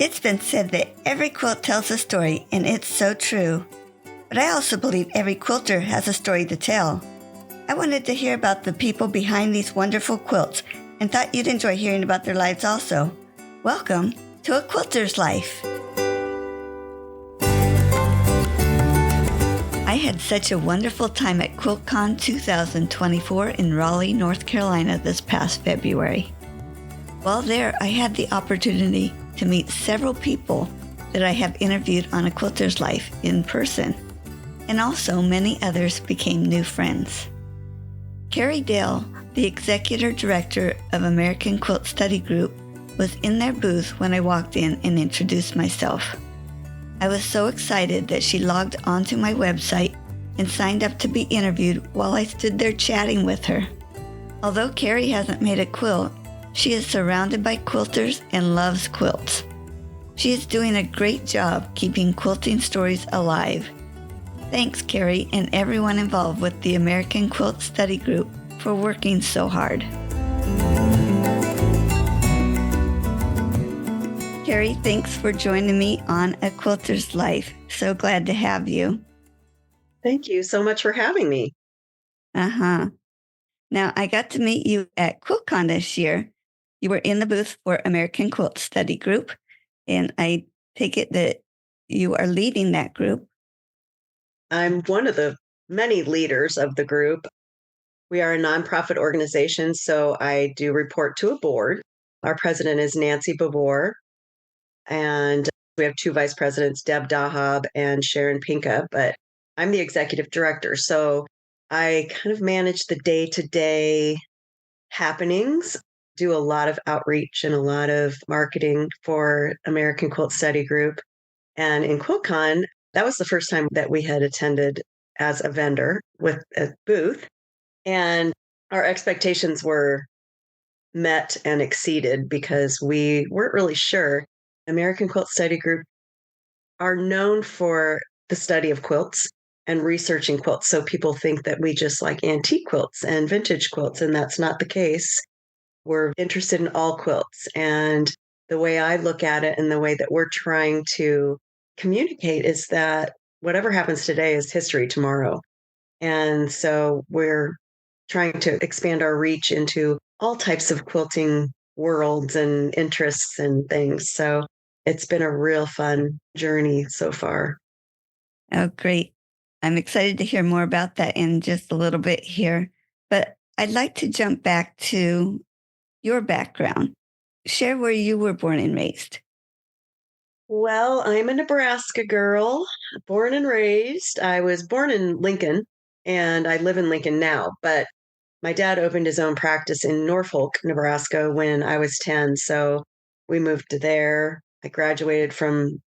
It's been said that every quilt tells a story, and it's so true. But I also believe every quilter has a story to tell. I wanted to hear about the people behind these wonderful quilts and thought you'd enjoy hearing about their lives also. Welcome to A Quilter's Life. I had such a wonderful time at QuiltCon 2024 in Raleigh, North Carolina this past February. While there, I had the opportunity to meet several people that I have interviewed on A Quilter's Life in person, and also many others became new friends. Carrie Dell, the Executive Director of American Quilt Study Group, was in their booth when I walked in and introduced myself. I was so excited that she logged onto my website and signed up to be interviewed while I stood there chatting with her. Although Carrie hasn't made a quilt, she is surrounded by quilters and loves quilts. She is doing a great job keeping quilting stories alive. Thanks, Carrie, and everyone involved with the American Quilt Study Group for working so hard. Carrie, thanks for joining me on A Quilter's Life. So glad to have you. Thank you so much for having me. Now, I got to meet you at QuiltCon this year. You were in the booth for American Quilt Study Group, and I take it that you are leading that group. I'm one of the many leaders of the group. We are a nonprofit organization, so I do report to a board. Our president is Nancy Babor, and we have two vice presidents, Deb Dahab and Sharon Pinka, but I'm the executive director. So I kind of manage the day-to-day happenings, do a lot of outreach and a lot of marketing for American Quilt Study Group. And in QuiltCon, that was the first time that we had attended as a vendor with a booth. And our expectations were met and exceeded because we weren't really sure. American Quilt Study Group are known for the study of quilts and researching quilts. So people think that we just like antique quilts and vintage quilts, and that's not the case. We're interested in all quilts. And the way I look at it and the way that we're trying to communicate is that whatever happens today is history tomorrow. And so we're trying to expand our reach into all types of quilting worlds and interests and things. So it's been a real fun journey so far. Oh, great. I'm excited to hear more about that in just a little bit here. But I'd like to jump back to your background. Share where you were born and raised. Well, I'm a Nebraska girl, born and raised. I was born in Lincoln, and I live in Lincoln now, but my dad opened his own practice in Norfolk, Nebraska when I was 10. So we moved to there. I graduated from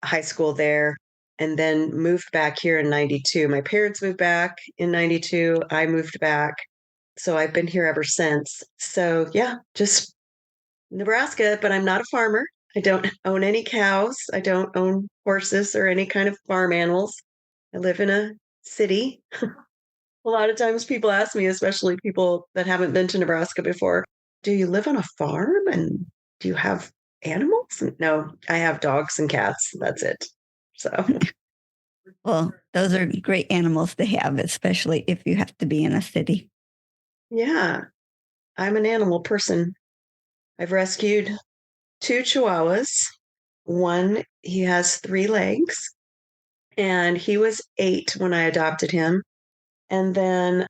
high school there and then moved back here in 92. My parents moved back in 92. I moved back. So I've been here ever since. So yeah, just Nebraska, but I'm not a farmer. I don't own any cows. I don't own horses or any kind of farm animals. I live in a city. A lot of times people ask me, especially people that haven't been to Nebraska before, do you live on a farm and do you have animals? No, I have dogs and cats. That's it. So, Well, those are great animals to have, especially if you have to be in a city. yeah, I'm an animal person. I've rescued two Chihuahuas. One, he has 3 legs, and he was 8 when I adopted him. And then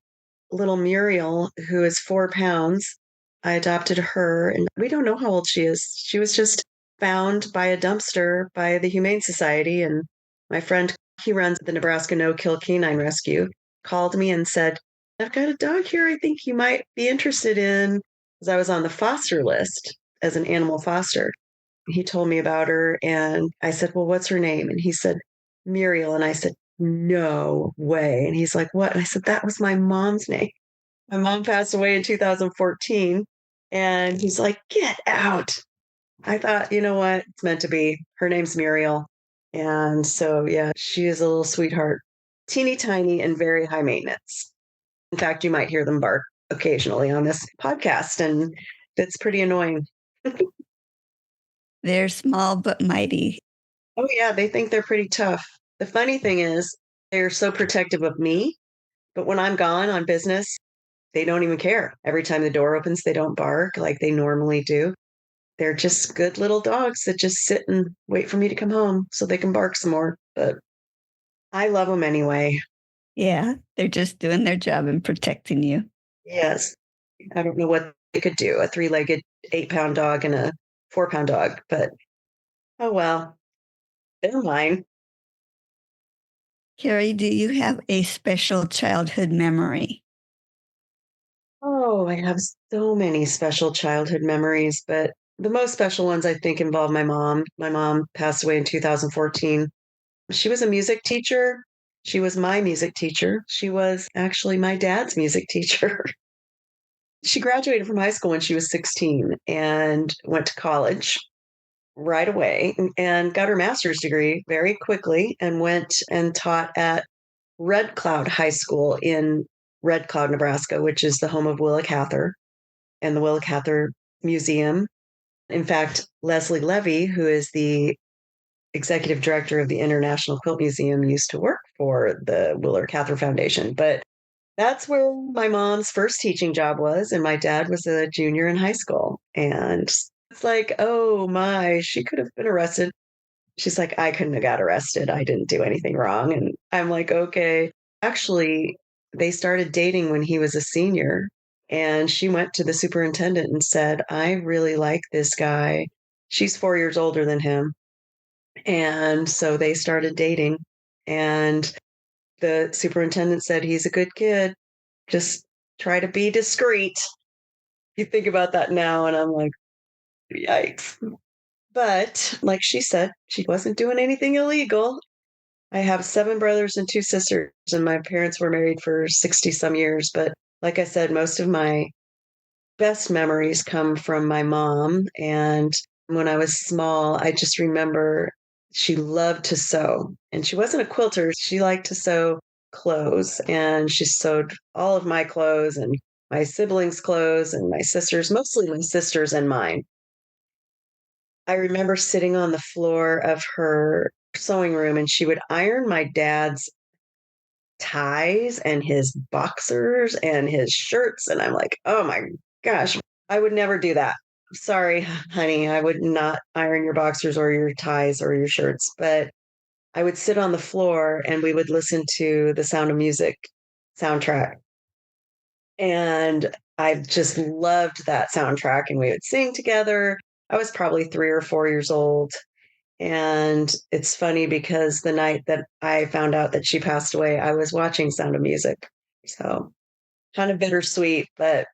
little Muriel, who is 4 pounds, I adopted her, and we don't know how old she is. She was just found by a dumpster by the Humane Society. And my friend, he runs the Nebraska No Kill Canine Rescue, called me and said, I've got a dog here I think you might be interested in, because I was on the foster list as an animal foster. He told me about her, and I said, well, what's her name? And he said, Muriel. And I said, no way. And he's like, what? And I said, that was my mom's name. My mom passed away in 2014. And he's like, get out. I thought, you know what? It's meant to be. Her name's Muriel. And so, yeah, she is a little sweetheart, teeny tiny and very high maintenance. In fact, you might hear them bark occasionally on this podcast, and it's pretty annoying. They're small but mighty. Oh, yeah, they think they're pretty tough. The funny thing is, they're so protective of me, but when I'm gone on business, they don't even care. Every time the door opens, they don't bark like they normally do. They're just good little dogs that just sit and wait for me to come home so they can bark some more. But I love them anyway. Yeah, they're just doing their job and protecting you. Yes. I don't know what they could do, a three-legged 8-pound dog and a 4-pound dog, but oh well, they're mine. Carrie, do you have a special childhood memory? Oh, I have so many special childhood memories, but the most special ones I think involve my mom. My mom passed away in 2014. She was a music teacher. She was my music teacher. She was actually my dad's music teacher. She graduated from high school when she was 16 and went to college right away and got her master's degree very quickly and went and taught at Red Cloud High School in Red Cloud, Nebraska, which is the home of Willa Cather and the Willa Cather Museum. In fact, Leslie Levy, who is the executive director of the International Quilt Museum, used to work for the Willa Cather Foundation. But that's where my mom's first teaching job was. And my dad was a junior in high school. And it's like, oh my, she could have been arrested. She's like, I couldn't have got arrested. I didn't do anything wrong. And I'm like, okay. Actually, they started dating when he was a senior. And she went to the superintendent and said, I really like this guy. She's 4 years older than him. And so they started dating. And the superintendent said, he's a good kid. Just try to be discreet. You think about that now, and I'm like, yikes. But like she said, she wasn't doing anything illegal. I have 7 brothers and 2 sisters, and my parents were married for 60 some years. But like I said, most of my best memories come from my mom. And when I was small, I just remember she loved to sew. And she wasn't a quilter, she liked to sew clothes. And she sewed all of my clothes and my siblings' clothes and my sisters, mostly my sisters and mine. I remember sitting on the floor of her sewing room and she would iron my dad's ties and his boxers and his shirts. And I'm like, oh my gosh, I would never do that. Sorry, honey, I would not iron your boxers or your ties or your shirts. But I would sit on the floor and we would listen to the Sound of Music soundtrack. And I just loved that soundtrack. And we would sing together. I was probably 3 or 4 years old. And it's funny because the night that I found out that she passed away, I was watching Sound of Music. So kind of bittersweet, but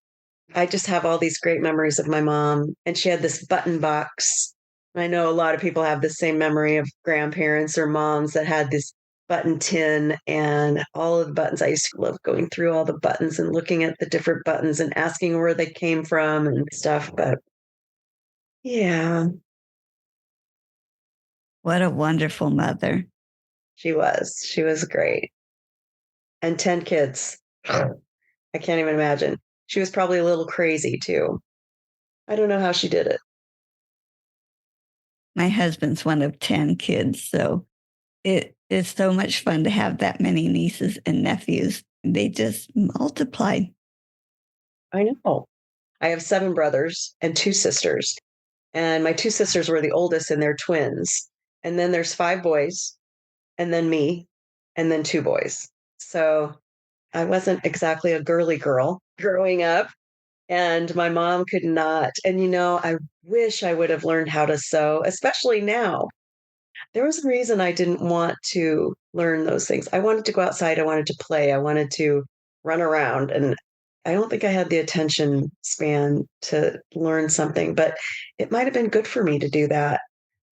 I just have all these great memories of my mom. And she had this button box. I know a lot of people have the same memory of grandparents or moms that had this button tin and all of the buttons. I used to love going through all the buttons and looking at the different buttons and asking where they came from and stuff. But yeah, What a wonderful mother. she was. She was great. And 10 kids. I can't even imagine. She was probably a little crazy too. I don't know how she did it. My husband's one of 10 kids, so it is so much fun to have that many nieces and nephews. They just multiplied. I know. I have 7 brothers and 2 sisters. And my 2 sisters were the oldest and they're twins. And then there's 5 boys, and then me, and then 2 boys. So I wasn't exactly a girly girl growing up. And my mom could not. And I wish I would have learned how to sew, especially now. There was a reason I didn't want to learn those things. I wanted to go outside, I wanted to play, I wanted to run around, and I don't think I had the attention span to learn something, but it might have been good for me to do that,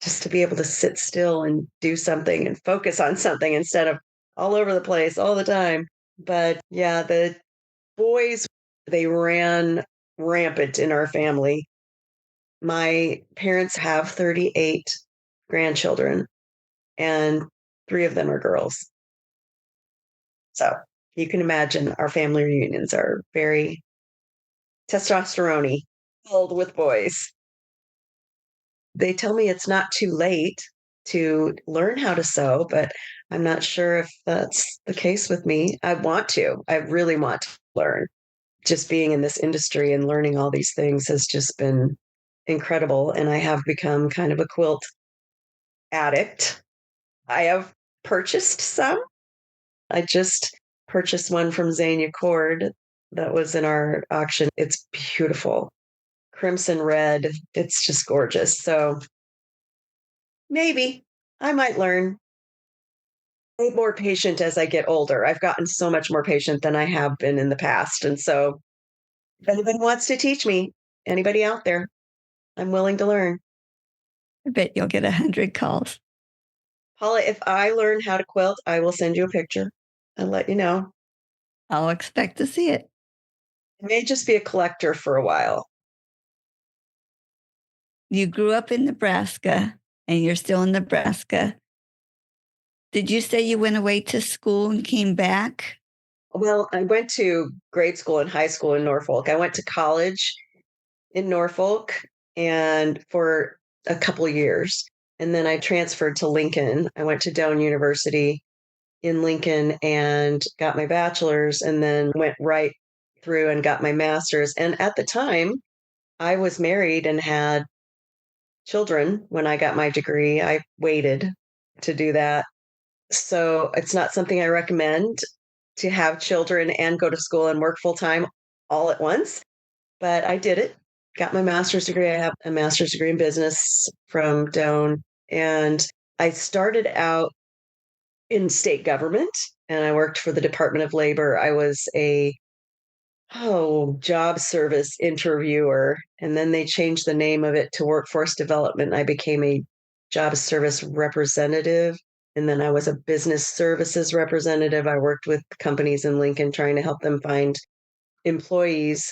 just to be able to sit still and do something and focus on something instead of all over the place all the time. But yeah, the boys, they ran rampant in our family. My parents have 38 grandchildren and 3 of them are girls. So you can imagine our family reunions are very testosterone filled with boys. They tell me it's not too late to learn how to sew, but I'm not sure if that's the case with me. I want to. I really want to learn. Just being in this industry and learning all these things has just been incredible. And I have become kind of a quilt addict. I have purchased some. I just purchased one from Zania Cord that was in our auction. It's beautiful. Crimson red. It's just gorgeous. So maybe I might learn. I'm more patient as I get older. I've gotten so much more patient than I have been in the past. And so if anybody wants to teach me, anybody out there, I'm willing to learn. I bet you'll get 100 calls. Paula, if I learn how to quilt, I will send you a picture and let you know. I'll expect to see it. I may just be a collector for a while. You grew up in Nebraska and you're still in Nebraska. Did you say you went away to school and came back? Well, I went to grade school and high school in Norfolk. I went to college in Norfolk and for a couple years. And then I transferred to Lincoln. I went to Doane University in Lincoln and got my bachelor's and then went right through and got my master's. And at the time, I was married and had children when I got my degree. I waited to do that. So it's not something I recommend to have children and go to school and work full time all at once. But I did it, got my master's degree. I have a master's degree in business from Doane. And I started out in state government and I worked for the Department of Labor. I was a job service interviewer. And then they changed the name of it to workforce development. I became a job service representative. And then I was a business services representative. I worked with companies in Lincoln trying to help them find employees.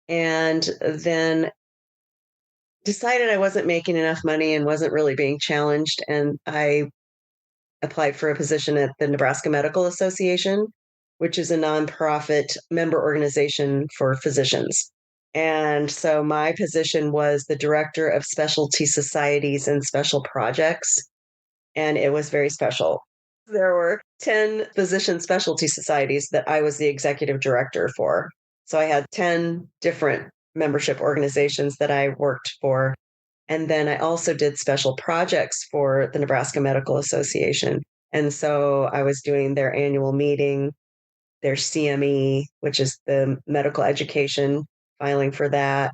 And then decided I wasn't making enough money and wasn't really being challenged. And I applied for a position at the Nebraska Medical Association, which is a nonprofit member organization for physicians. And so my position was the director of specialty societies and special projects. And it was very special. There were 10 physician specialty societies that I was the executive director for. So I had 10 different membership organizations that I worked for. And then I also did special projects for the Nebraska Medical Association. And so I was doing their annual meeting, their CME, which is the medical education, filing for that.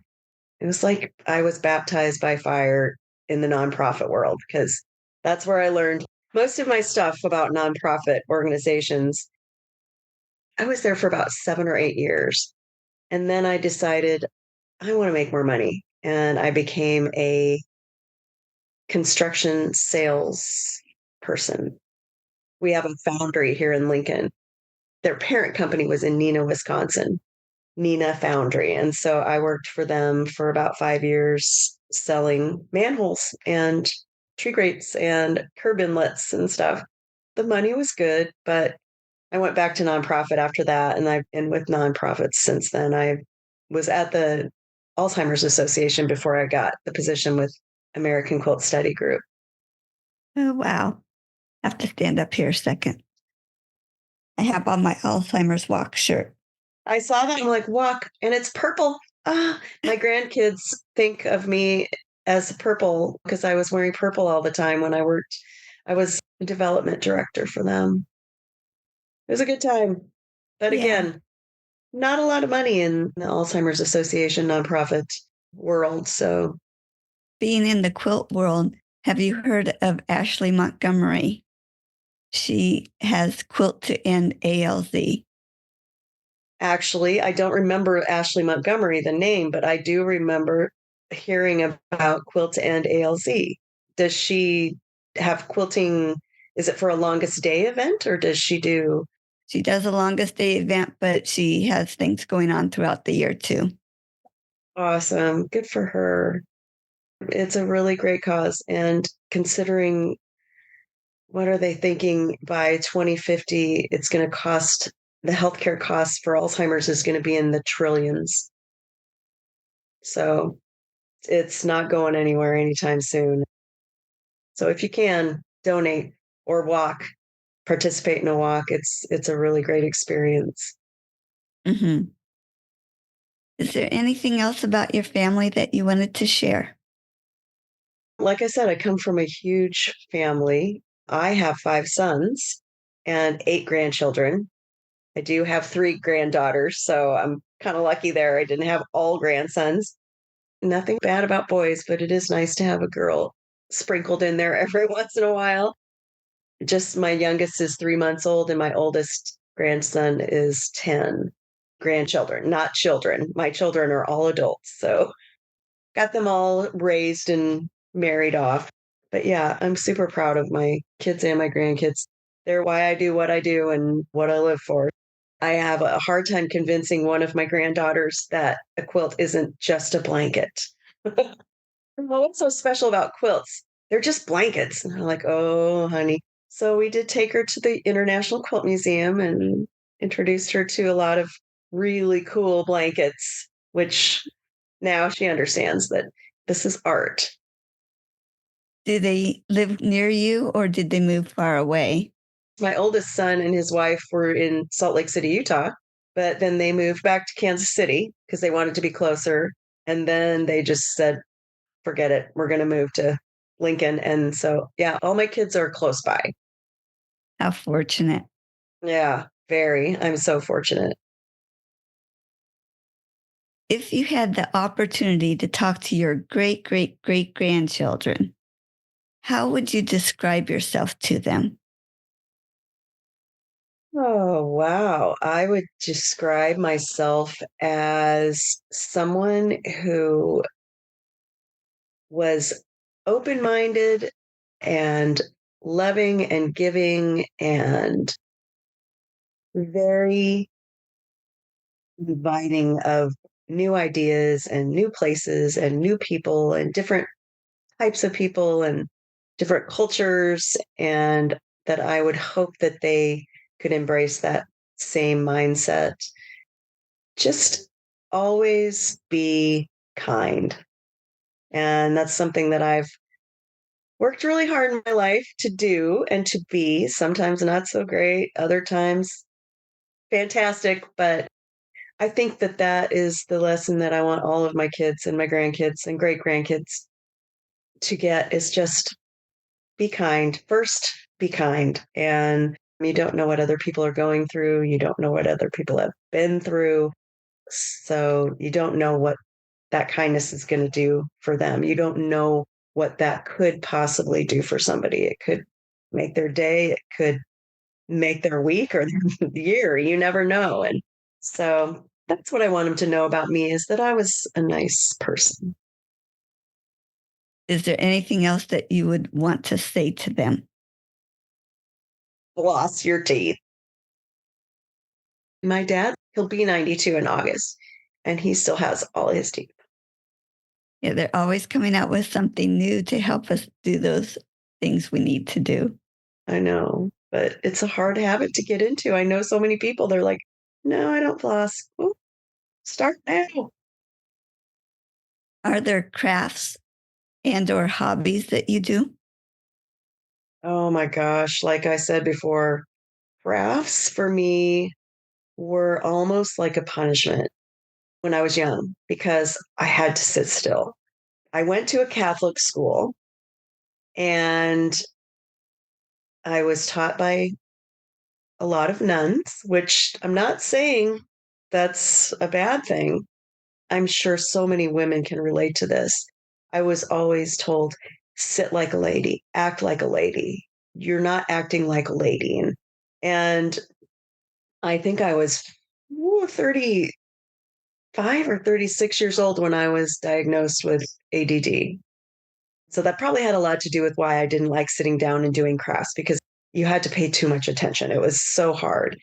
It was like I was baptized by fire in the nonprofit world because that's where I learned most of my stuff about nonprofit organizations. I was there for about 7 or 8 years. And then I decided I want to make more money. And I became a construction sales person. We have a foundry here in Lincoln. Their parent company was in Neenah, Wisconsin, Neenah Foundry. And so I worked for them for about 5 years selling manholes and tree grates and curb inlets and stuff. The money was good, but I went back to nonprofit after that. And I've been with nonprofits since then. I was at the Alzheimer's Association before I got the position with American Quilt Study Group. Oh, wow. I have to stand up here a second. I have on my Alzheimer's walk shirt. I saw that. I'm like, walk, and it's purple. My grandkids think of me as purple because I was wearing purple all the time when I worked. I was a development director for them. It was a good time. But Yeah. again, not a lot of money in the Alzheimer's Association nonprofit world. So Being in the quilt world, have you heard of Ashley Montgomery? She has Quilt to End ALZ. actually, I don't remember Ashley Montgomery, the name, but I do remember hearing about Quilt to End ALZ. Does she have quilting? Is it for a longest day event or does she do? She does a longest day event, but she has things going on throughout the year too. Awesome. Good for her. It's a really great cause. And considering what are they thinking by 2050, it's going to cost the healthcare costs for Alzheimer's is going to be in the trillions. So It's not going anywhere anytime soon. So if you can donate or walk, participate in a walk, it's a really great experience. Hmm. Is there anything else about your family that you wanted to share? Like I said, I come from a huge family. I have 5 sons and 8 grandchildren. I do have 3 granddaughters, so I'm kind of lucky there. I didn't have all grandsons. Nothing bad about boys, but it is nice to have a girl sprinkled in there every once in a while. Just my youngest is 3 months old and my oldest grandson is 10. Grandchildren, not children. My children are all adults, so got them all raised and married off. But yeah, I'm super proud of my kids and my grandkids. They're why I do what I do and what I live for. I have a hard time convincing one of my granddaughters that a quilt isn't just a blanket. Well, what's so special about quilts? They're just blankets. And I'm like, oh, honey. So we did take her to the International Quilt Museum and introduced her to a lot of really cool blankets, which now she understands that this is art. Do they live near you or did they move far away? My oldest son and his wife were in Salt Lake City, Utah, but then they moved back to Kansas City because they wanted to be closer. And then they just said, forget it. We're going to move to Lincoln. And so, yeah, all my kids are close by. How fortunate. Yeah, very. I'm so fortunate. If you had the opportunity to talk to your great, great, great grandchildren, how would you describe yourself to them? Oh, wow. I would describe myself as someone who was open minded and loving and giving and very inviting of new ideas and new places and new people and different types of people and different cultures. And that I would hope that they could embrace that same mindset. Just always be kind. And that's something that I've worked really hard in my life to do and to be, sometimes not so great, other times fantastic. But I think that that is the lesson that I want all of my kids and my grandkids and great grandkids to get is just be kind. First, be kind. And you don't know what other people are going through. You don't know what other people have been through. So you don't know what that kindness is going to do for them. You don't know what that could possibly do for somebody. It could make their day, it could make their week or their year. You never know. And so that's what I want them to know about me is that I was a nice person. Is there anything else that you would want to say to them? Floss your teeth. My dad, he'll be 92 in August, and he still has all his teeth. Yeah, they're always coming out with something new to help us do those things we need to do. I know, but it's a hard habit to get into. I know so many people, they're like, no, I don't floss. Well, start now. Are there crafts and or hobbies that you do? Oh my gosh. Like I said before, crafts for me were almost like a punishment when I was young because I had to sit still. I went to a Catholic school and I was taught by a lot of nuns, which I'm not saying that's a bad thing. I'm sure so many women can relate to this. I was always told, sit like a lady, act like a lady. You're not acting like a lady. And I think I was 35 or 36 years old when I was diagnosed with ADD. So that probably had a lot to do with why I didn't like sitting down and doing crafts because you had to pay too much attention. It was so hard.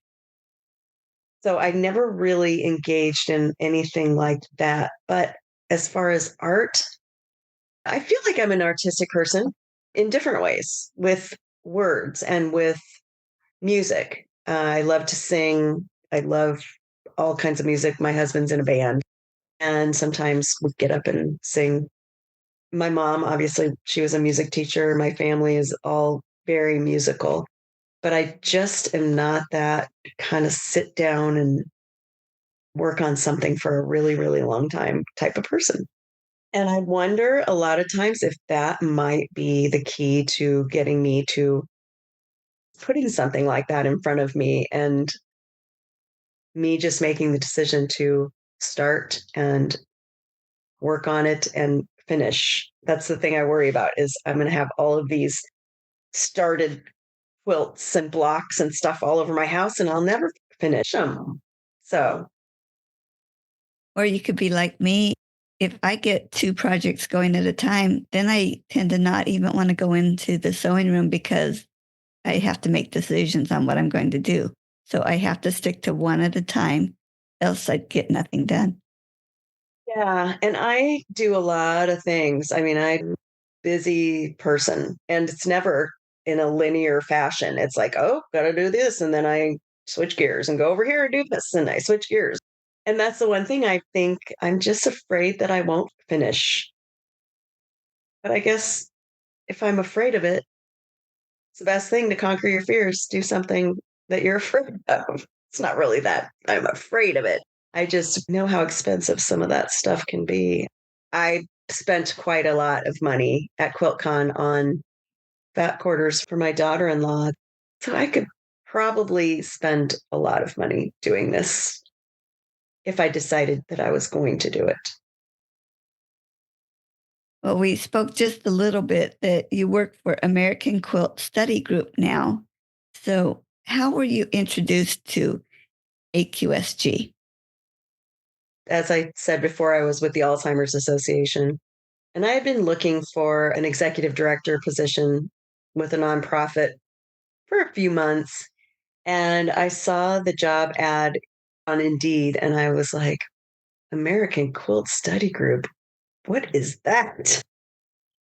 So I never really engaged in anything like that. But as far as art, I feel like I'm an artistic person in different ways with words and with music. I love to sing. I love all kinds of music. My husband's in a band, and sometimes we get up and sing My mom, obviously, she was a music teacher. My family is all very musical, but I just am not that kind of sit down and work on something for a really, really long time type of person. And I wonder a lot of times if that might be the key to getting me to putting something like that in front of me and me just making the decision to start and work on it and finish. That's the thing I worry about is I'm going to have all of these started quilts and blocks and stuff all over my house and I'll never finish them. So, Or you could be like me. If I get two projects going at a time, then I tend to not even want to go into the sewing room because I have to make decisions on what I'm going to do. So I have to stick to one at a time, else I'd get nothing done. yeah, and I do a lot of things. I mean, I'm a busy person and it's never in a linear fashion. It's like, oh, got to do this. And then I switch gears and go over here and do this. And I switch gears. And that's the one thing I think I'm just afraid that I won't finish. But I guess if I'm afraid of it, it's the best thing to conquer your fears. Do something that you're afraid of. It's not really that I'm afraid of it. I just know how expensive some of that stuff can be. I spent quite a lot of money at QuiltCon on fat quarters for my daughter-in-law. So I could probably spend a lot of money doing this if I decided that I was going to do it. Well, we spoke just a little bit that you work for American Quilt Study Group now. So, how were you introduced to AQSG? As I said before, I was with the Alzheimer's Association, and I had been looking for an executive director position with a nonprofit for a few months. And I saw the job ad on Indeed, and I was like, American Quilt Study Group, what is that?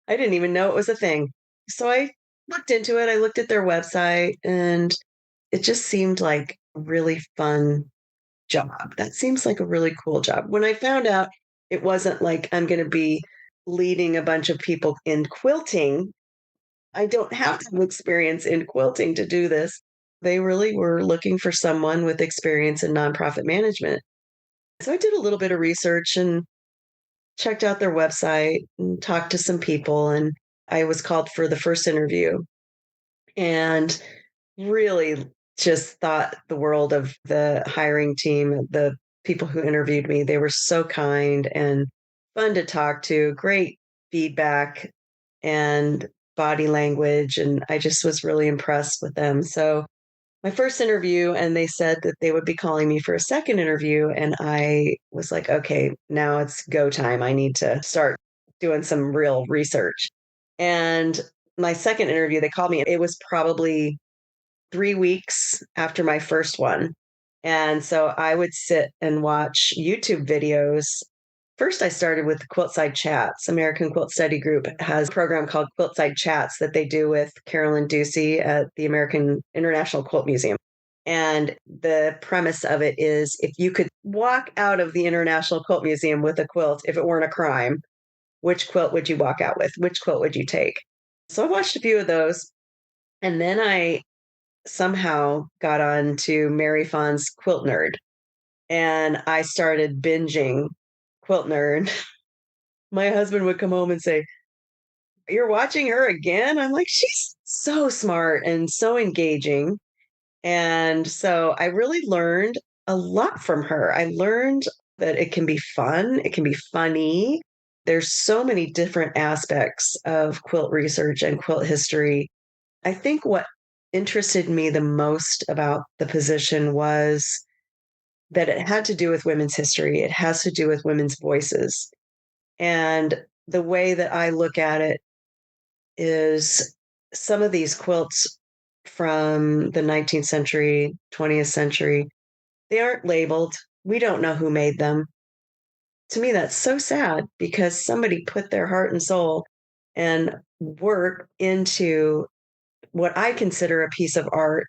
I didn't even know it was a thing. So I looked into it. I looked at their website, and it just seemed like a really fun job. That seems like a really cool job. When I found out it wasn't like I'm going to be leading a bunch of people in quilting, I don't have to have experience in quilting to do this. They really were looking for someone with experience in nonprofit management. So I did a little bit of research and checked out their website and talked to some people. And I was called for the first interview and really just thought the world of the hiring team, the people who interviewed me. They were so kind and fun to talk to, great feedback and body language. And I just was really impressed with them. So my first interview, and they said that they would be calling me for a second interview. And I was like, okay, now it's go time. I need to start doing some real research. And my second interview, they called me. It was probably 3 weeks after my first one. And so I would sit and watch YouTube videos. First, I started with Quiltside Chats. American Quilt Study Group has a program called Quiltside Chats that they do with Carolyn Ducey at the American International Quilt Museum. And the premise of it is if you could walk out of the International Quilt Museum with a quilt, if it weren't a crime, which quilt would you walk out with? Which quilt would you take? So I watched a few of those. And then I somehow got on to Mary Fawn's Quilt Nerd. And I started binging Quilt Nerd. My husband would come home and say, you're watching her again? I'm like, she's so smart and so engaging. And so I really learned a lot from her. I learned that it can be fun, it can be funny. There's so many different aspects of quilt research and quilt history. I think what interested me the most about the position was that it had to do with women's history. It has to do with women's voices. And the way that I look at it is some of these quilts from the 19th century, 20th century, they aren't labeled. We don't know who made them. To me, that's so sad because somebody put their heart and soul and work into what I consider a piece of art.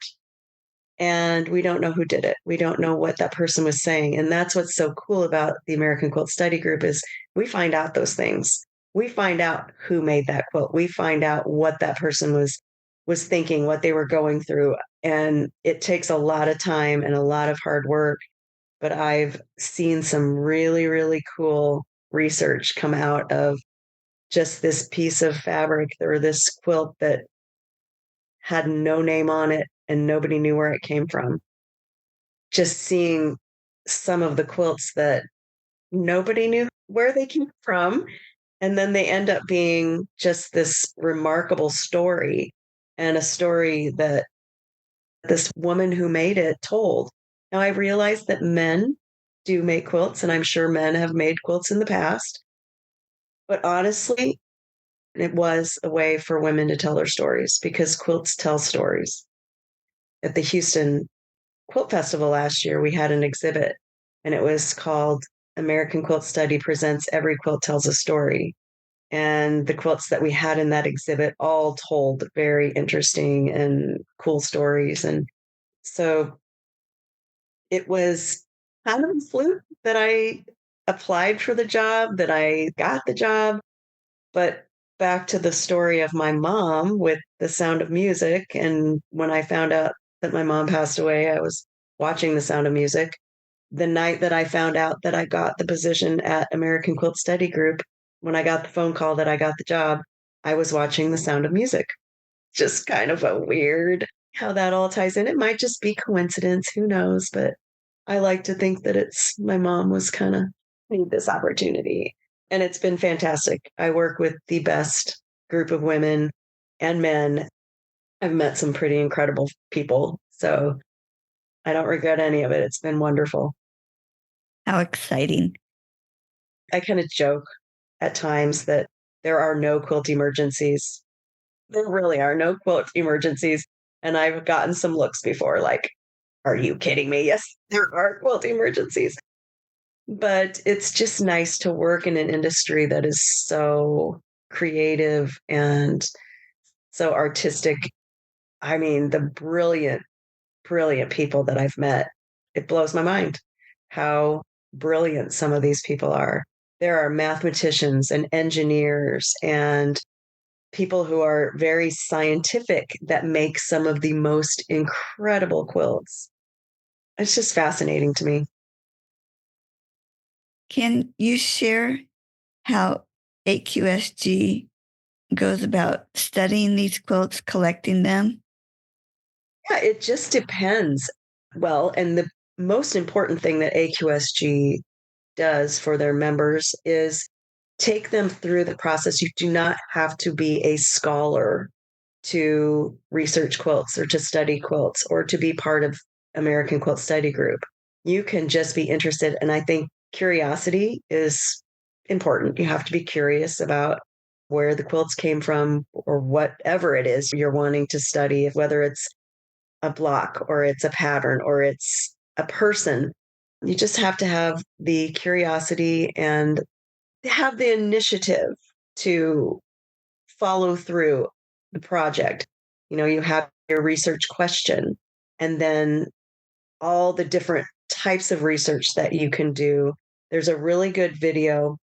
And we don't know who did it. We don't know what that person was saying. And that's what's so cool about the American Quilt Study Group is we find out those things. we find out who made that quilt. We find out what that person was thinking, what they were going through. And it takes a lot of time and a lot of hard work. But I've seen some really, really cool research come out of just this piece of fabric or this quilt that had no name on it and nobody knew where it came from. Just seeing some of the quilts that nobody knew where they came from. And then they end up being just this remarkable story, and a story that this woman who made it told. Now, I realize that men do make quilts, and I'm sure men have made quilts in the past. But honestly, it was a way for women to tell their stories because quilts tell stories. At the Houston Quilt Festival last year, we had an exhibit, and it was called American Quilt Study Presents Every Quilt Tells a Story. And the quilts that we had in that exhibit all told very interesting and cool stories. And so it was kind of a fluke that I applied for the job, that I got the job. But back to the story of my mom with The Sound of Music. And when I found out that my mom passed away, I was watching The Sound of Music. The night that I found out that I got the position at American Quilt Study Group, when I got the phone call that I got the job, I was watching The Sound of Music. Just kind of a weird how that all ties in. It might just be coincidence, who knows? But I like to think that it's my mom was kind of need this opportunity. And it's been fantastic. I work with the best group of women and men. I've met some pretty incredible people. So I don't regret any of it. It's been wonderful. How exciting. I kind of joke at times that there are no quilt emergencies. There really are no quilt emergencies. And I've gotten some looks before like, are you kidding me? Yes, there are quilt emergencies. But it's just nice to work in an industry that is so creative and so artistic. I mean, the brilliant, brilliant people that I've met, it blows my mind how brilliant some of these people are. There are mathematicians and engineers and people who are very scientific that make some of the most incredible quilts. It's just fascinating to me. Can you share how AQSG goes about studying these quilts, collecting them? Yeah, it just depends. Well, and the most important thing that AQSG does for their members is take them through the process. You do not have to be a scholar to research quilts or to study quilts or to be part of American Quilt Study Group. You can just be interested. And I think curiosity is important. You have to be curious about where the quilts came from or whatever it is you're wanting to study, whether it's a block or it's a pattern or it's a person. You just have to have the curiosity and have the initiative to follow through the project. You know, you have your research question and then all the different types of research that you can do. There's a really good video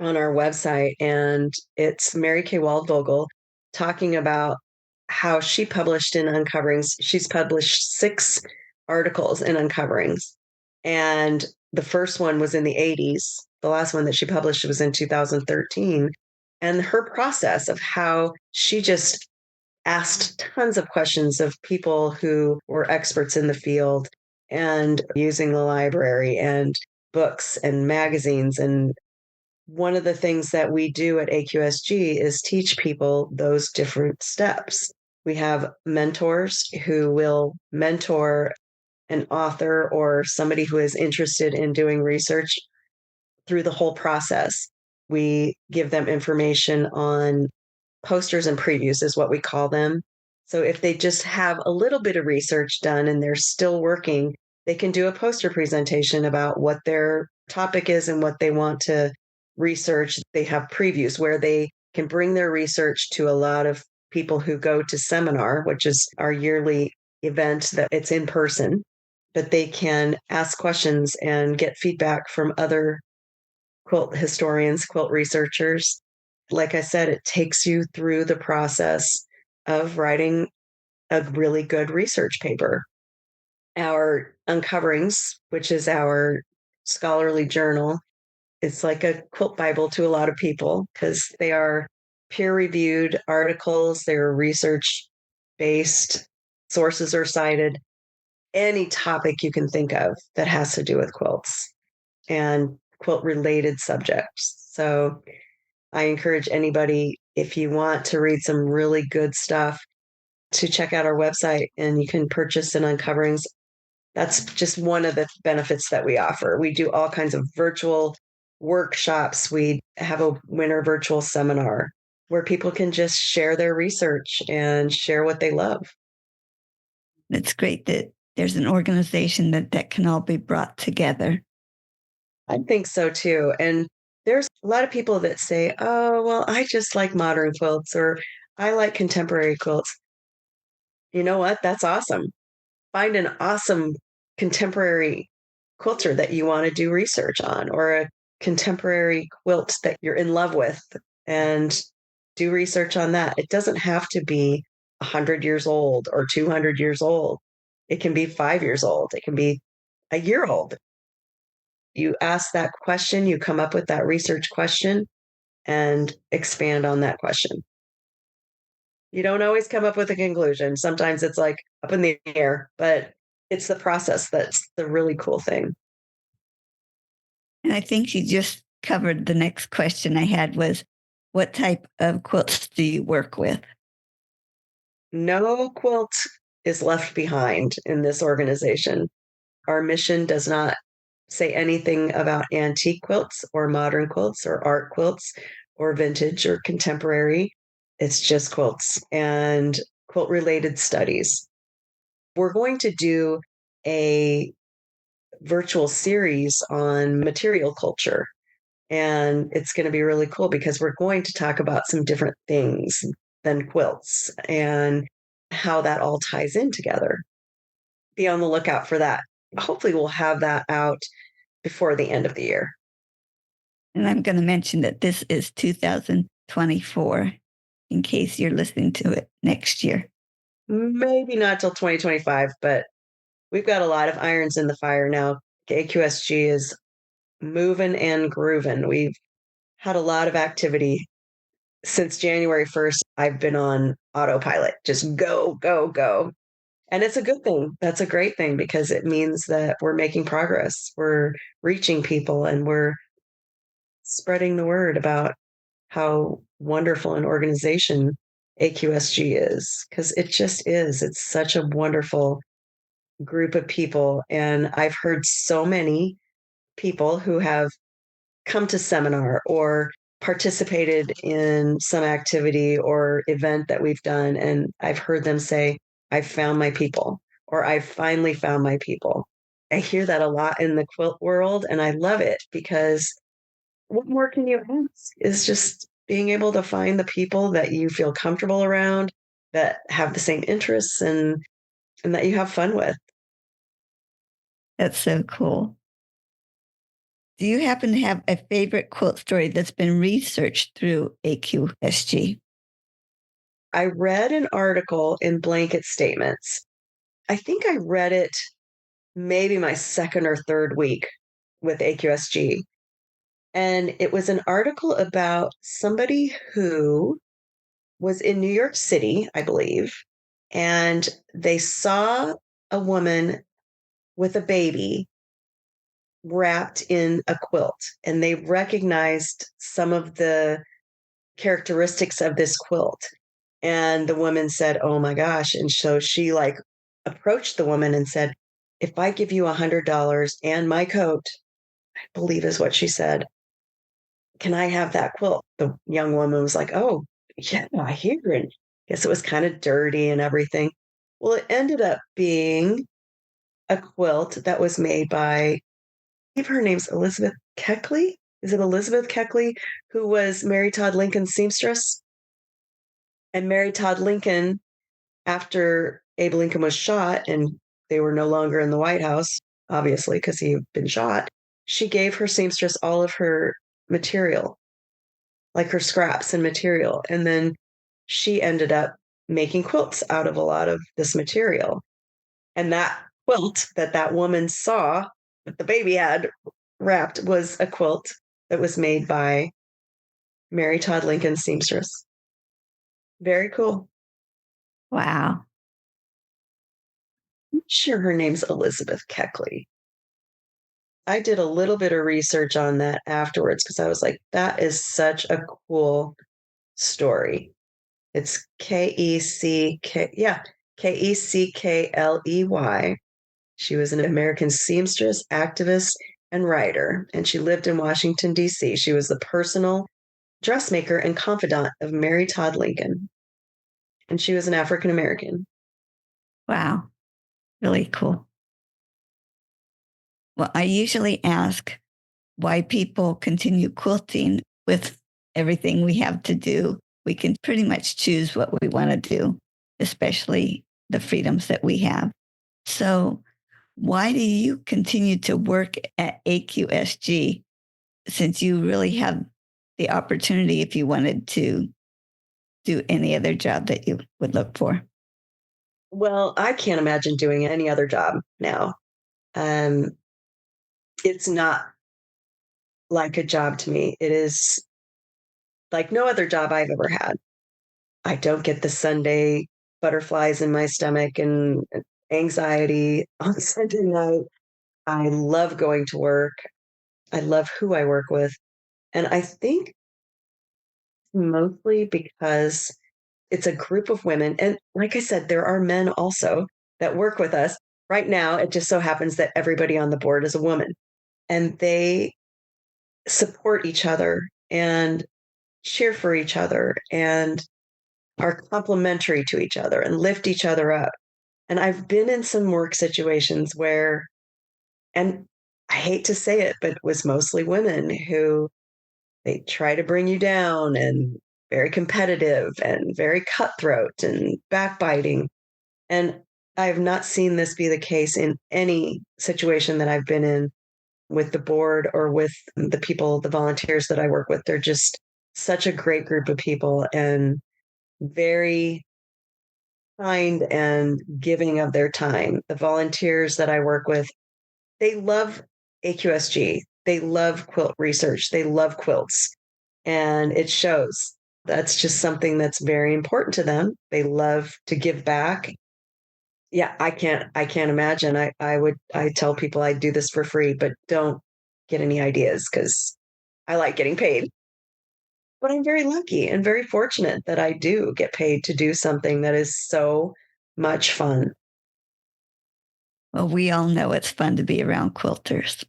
on our website, and it's Mary Kay Waldvogel talking about how she published in Uncoverings. She's published 6 articles in Uncoverings, and the first one was in the 80s. The last one that she published was in 2013. And her process of how she just asked tons of questions of people who were experts in the field and using the library and books and magazines. And one of the things that we do at AQSG is teach people those different steps. We have mentors who will mentor an author or somebody who is interested in doing research through the whole process. We give them information on posters and previews, is what we call them. So if they just have a little bit of research done and they're still working, they can do a poster presentation about what their topic is and what they want to research. They have previews where they can bring their research to a lot of people who go to seminar, which is our yearly event that it's in person, but they can ask questions and get feedback from other quilt historians, quilt researchers. like I said, it takes you through the process of writing a really good research paper. Our Uncoverings, which is our scholarly journal, it's like a quilt Bible to a lot of people because they are peer reviewed articles, they're research based, sources are cited, any topic you can think of that has to do with quilts and quilt related subjects. So I encourage anybody, if you want to read some really good stuff, to check out our website and you can purchase an Uncoverings. That's just one of the benefits that we offer. We do all kinds of virtual workshops. We have a winter virtual seminar where people can just share their research and share what they love. It's great that there's an organization that can all be brought together. I think so too. And there's a lot of people that say, oh, well, I just like modern quilts or I like contemporary quilts. You know what? That's awesome. Find an awesome contemporary quilter that you want to do research on or a contemporary quilt that you're in love with and do research on that. It doesn't have to be 100 years old or 200 years old. It can be 5 years old. It can be a year old. You ask that question, you come up with that research question and expand on that question. You don't always come up with a conclusion. Sometimes it's like up in the air, but it's the process that's the really cool thing. And I think you just covered the next question I had was, what type of quilts do you work with? No quilt is left behind in this organization. Our mission does not say anything about antique quilts or modern quilts or art quilts or vintage or contemporary. It's just quilts and quilt related studies. We're going to do a virtual series on material culture. And it's going to be really cool because we're going to talk about some different things than quilts and how that all ties in together. Be on the lookout for that. Hopefully, we'll have that out before the end of the year. And I'm going to mention that this is 2024 in case you're listening to it next year. Maybe not till 2025, but we've got a lot of irons in the fire now. AQSG is moving and grooving. We've had a lot of activity since January 1st. I've been on autopilot, just go, go, go. And it's a good thing. That's a great thing because it means that we're making progress. We're reaching people and we're spreading the word about how wonderful an organization AQSG is because it just is. It's such a wonderful group of people. And I've heard so many people who have come to seminar or participated in some activity or event that we've done. And I've heard them say, I found my people, or I finally found my people. I hear that a lot in the quilt world, and I love it because what more can you ask? Is just being able to find the people that you feel comfortable around, that have the same interests and that you have fun with. That's so cool. Do you happen to have a favorite quilt story that's been researched through AQSG? I read an article in Blanket Statements. I think I read it maybe my second or third week with AQSG. And it was an article about somebody who was in New York City, I believe, and they saw a woman with a baby wrapped in a quilt, and they recognized some of the characteristics of this quilt. And the woman said, oh my gosh. And so she like approached the woman and said, if I give you $100 and my coat, I believe is what she said, can I have that quilt? The young woman was like, oh, yeah, I hear it. Guess it was kind of dirty and everything. Well, it ended up being a quilt that was made by, I believe her name's Elizabeth Keckley. Is it Elizabeth Keckley, who was Mary Todd Lincoln's seamstress? And Mary Todd Lincoln, after Abe Lincoln was shot and they were no longer in the White House, obviously, because he had been shot, she gave her seamstress all of her material. like her scraps and material. And then she ended up making quilts out of a lot of this material. And that quilt that that woman saw that the baby had wrapped was a quilt that was made by Mary Todd Lincoln's seamstress. Very cool. Wow. I'm sure her name's Elizabeth Keckley. I did a little bit of research on that afterwards because I was like, that is such a cool story. It's Keck, yeah, Keckley. She was an American seamstress, activist, and writer, and she lived in Washington, D.C. She was the personal dressmaker and confidant of Mary Todd Lincoln, and she was an African American. Wow. Really cool. Well, I usually ask why people continue quilting with everything we have to do. We can pretty much choose what we want to do, especially the freedoms that we have. So, why do you continue to work at AQSG since you really have the opportunity if you wanted to do any other job that you would look for? Well, I can't imagine doing any other job now. Um, it's not like a job to me. It is like no other job I've ever had. I don't get the Sunday butterflies in my stomach and anxiety on Sunday night. I love going to work. I love who I work with. And I think mostly because it's a group of women. And like I said, there are men also that work with us. Right now, it just so happens that everybody on the board is a woman and they support each other and cheer for each other and are complimentary to each other and lift each other up. And I've been in some work situations where, and I hate to say it, but it was mostly women who they try to bring you down and very competitive and very cutthroat and backbiting. And I have not seen this be the case in any situation that I've been in with the board or with the people, the volunteers that I work with. They're just such a great group of people and very kind and giving of their time. The volunteers that I work with, they love AQSG. They love quilt research. They love quilts. And it shows. That's just something that's very important to them. They love to give back. Yeah, I can't imagine. I tell people I do this for free, but don't get any ideas because I like getting paid. But I'm very lucky and very fortunate that I do get paid to do something that is so much fun. Well, we all know it's fun to be around quilters.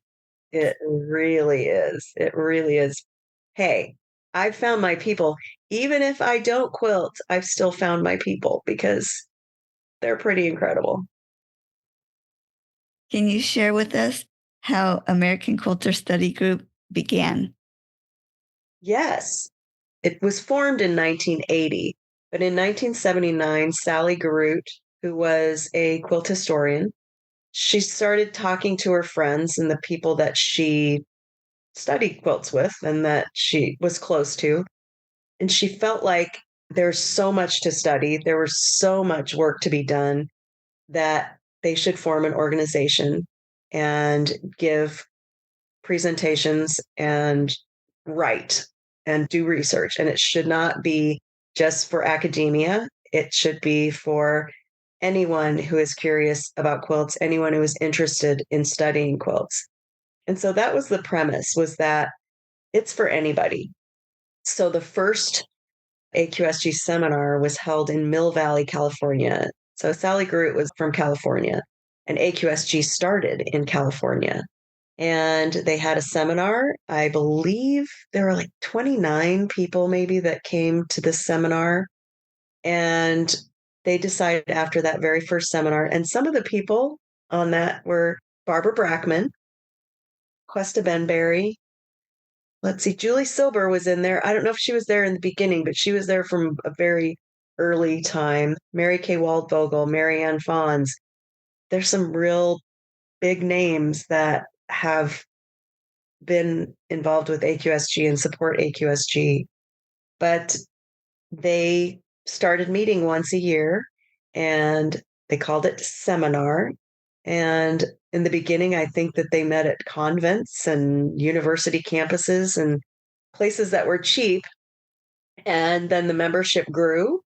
It really is. It really is. Hey, I've found my people. Even if I don't quilt, I've still found my people because they're pretty incredible. Can you share with us how American Quilter Study Group began? Yes, it was formed in 1980, but in 1979, Sally Garut, who was a quilt historian, she started talking to her friends and the people that she studied quilts with and that she was close to. And she felt like there's so much to study, there was so much work to be done that they should form an organization and give presentations and write and do research. And it should not be just for academia, it should be for anyone who is curious about quilts, anyone who is interested in studying quilts. And so that was the premise was that it's for anybody. So the first AQSG seminar was held in Mill Valley, California. So Sally Groot was from California, and AQSG started in California. And they had a seminar. I believe there were like 29 people maybe that came to this seminar. And they decided after that very first seminar, and some of the people on that were Barbara Brackman, Questa Benberry, let's see, Julie Silber was in there. I don't know if she was there in the beginning, but she was there from a very early time. Mary Kay Waldvogel, Marianne Fawns. There's some real big names that have been involved with AQSG and support AQSG. but they started meeting once a year and they called it seminar. And in the beginning, I think that they met at convents and university campuses and places that were cheap. And then the membership grew.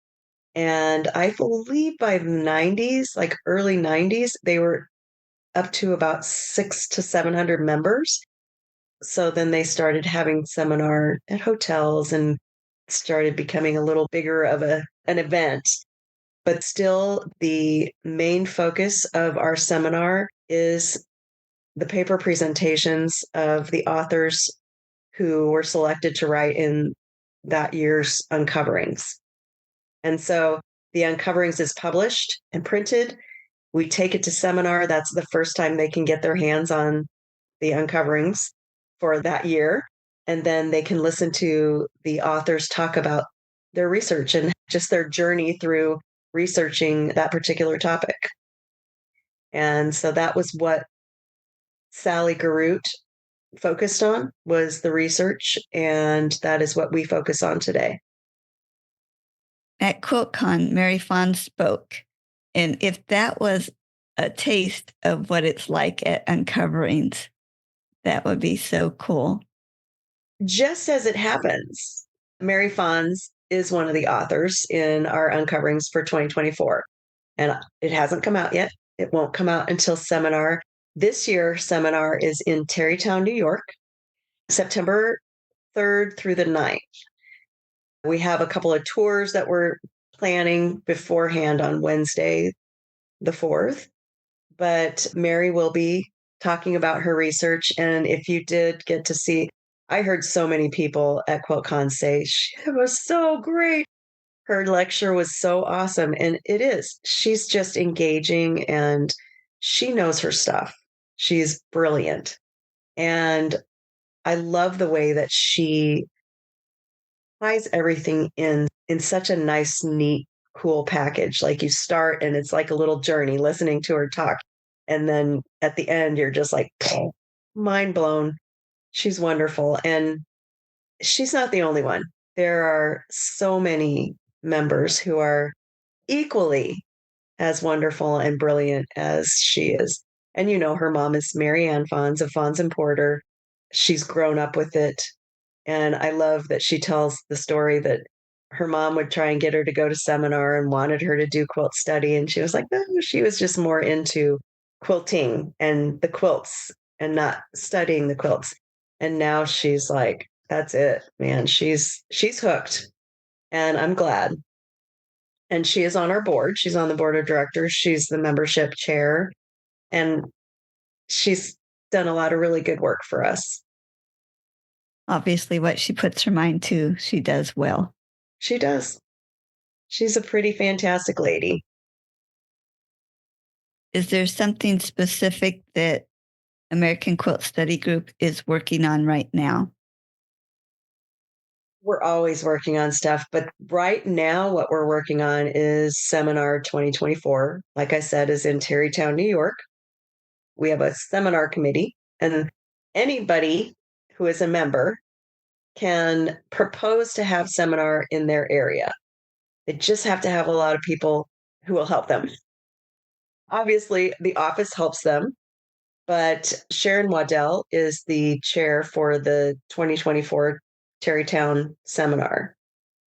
And I believe by the 90s, like early 90s, they were up to about 600 to 700 members. So then they started having seminar at hotels and started becoming a little bigger of an event. But still, the main focus of our seminar is the paper presentations of the authors who were selected to write in that year's uncoverings. And so the uncoverings is published and printed. We take it to seminar. That's the first time they can get their hands on the uncoverings for that year. And then they can listen to the authors talk about their research and just their journey through researching that particular topic. And so that was what Sally Garut focused on, was the research, and that is what we focus on today. At QuiltCon, Mary Fawn spoke, and if that was a taste of what it's like at Uncoverings, that would be so cool. Just as it happens, Mary Fons is one of the authors in our uncoverings for 2024, and it hasn't come out yet. It won't come out until seminar. This year, seminar is in Tarrytown, New York, September 3rd through the 9th. We have a couple of tours that we're planning beforehand on Wednesday, the 4th, but Mary will be talking about her research. And if you did get to see, I heard so many people at QuiltCon say, it was so great. Her lecture was so awesome. And it is. She's just engaging and she knows her stuff. She's brilliant. And I love the way that she ties everything in such a nice, neat, cool package. Like you start and it's like a little journey listening to her talk. And then at the end, you're just like mind blown. She's wonderful. And she's not the only one. There are so many members who are equally as wonderful and brilliant as she is. And you know, her mom is Mary Ann Fons of Fons and Porter. She's grown up with it. And I love that she tells the story that her mom would try and get her to go to seminar and wanted her to do quilt study. And she was like, no, she was just more into quilting and the quilts and not studying the quilts. And now she's like, that's it, man. She's hooked. And I'm glad. And she is on our board. She's on the board of directors. She's the membership chair. And she's done a lot of really good work for us. Obviously, what she puts her mind to, she does well. She does. She's a pretty fantastic lady. Is there something specific that American Quilt Study Group is working on right now? We're always working on stuff, but right now what we're working on is Seminar 2024. Like I said, is in Tarrytown, New York. We have a seminar committee, and anybody who is a member can propose to have seminar in their area. They just have to have a lot of people who will help them. Obviously, the office helps them, but Sharon Waddell is the chair for the 2024 Tarrytown seminar.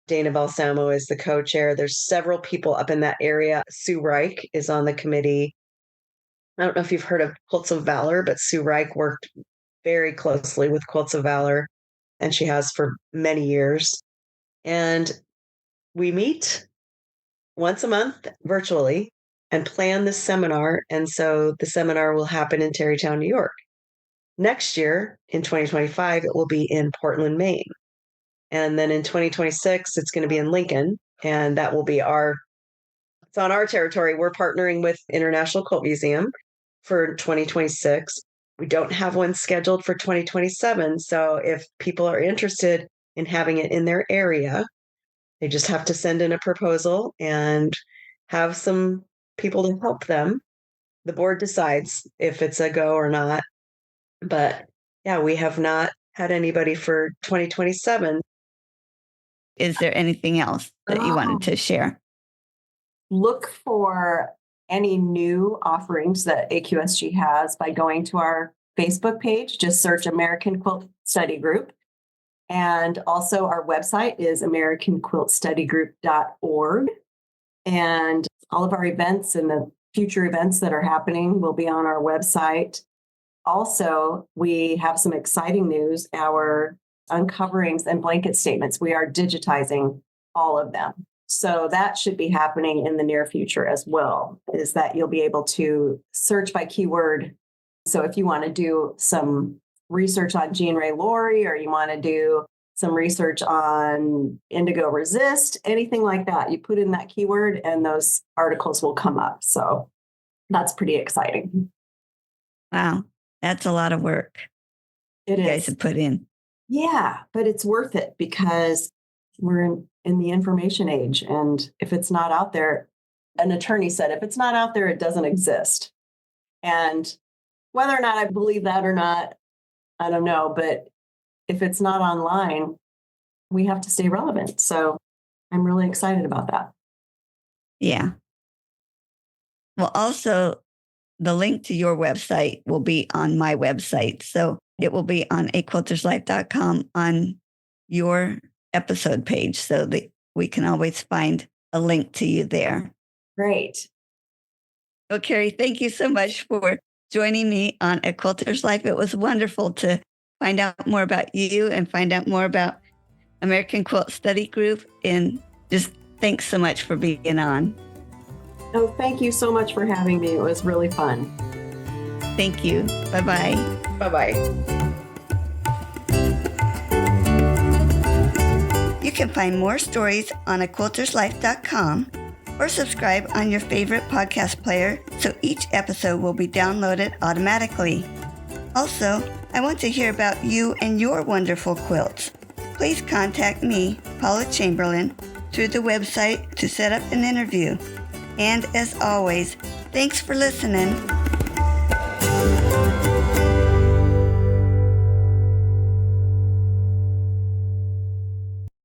Dana Balsamo is the co-chair. There's several people up in that area. Sue Reich is on the committee. I don't know if you've heard of Quilts of Valor, but Sue Reich worked very closely with Quilts of Valor, and she has for many years. And we meet once a month virtually and plan this seminar. And so the seminar will happen in Tarrytown, New York. Next year, in 2025, it will be in Portland, Maine. And then in 2026, it's going to be in Lincoln. And that will be it's on our territory. We're partnering with International Quilt Museum for 2026. We don't have one scheduled for 2027. So if people are interested in having it in their area, they just have to send in a proposal and have some people to help them. The board decides if it's a go or not. But yeah, we have not had anybody for 2027. is there anything else that you wanted to share? Look for any new offerings that AQSG has by going to our Facebook page. Just search American Quilt Study Group. And also our website is americanquiltstudygroup.org. And all of our events and the future events that are happening will be on our website. Also, we have some exciting news. Our uncoverings and blanket statements, we are digitizing all of them. So that should be happening in the near future as well, is that you'll be able to search by keyword. So if you want to do some research on Jean Ray Laurie, or you want to do some research on indigo resist, anything like that, you put in that keyword and those articles will come up. So that's pretty exciting. Wow, that's a lot of work It you is. guys have put in. Yeah, but it's worth it because we're in the information age. And if it's not out there, an attorney said, if it's not out there, it doesn't exist. And whether or not I believe that or not, I don't know. But if it's not online, we have to stay relevant. So I'm really excited about that. Yeah. Well, also, the link to your website will be on my website. So it will be on aquilterslife.com on your episode page so that we can always find a link to you there. Great. Well, Carrie, thank you so much for joining me on A Quilter's Life. It was wonderful to find out more about you and find out more about American Quilt Study Group. And just thanks so much for being on. Oh, thank you so much for having me. It was really fun. Thank you. Bye-bye. Bye-bye. You can find more stories on aquilterslife.com or subscribe on your favorite podcast player so each episode will be downloaded automatically. Also, I want to hear about you and your wonderful quilts. Please contact me, Paula Chamberlain, through the website to set up an interview. And as always, thanks for listening.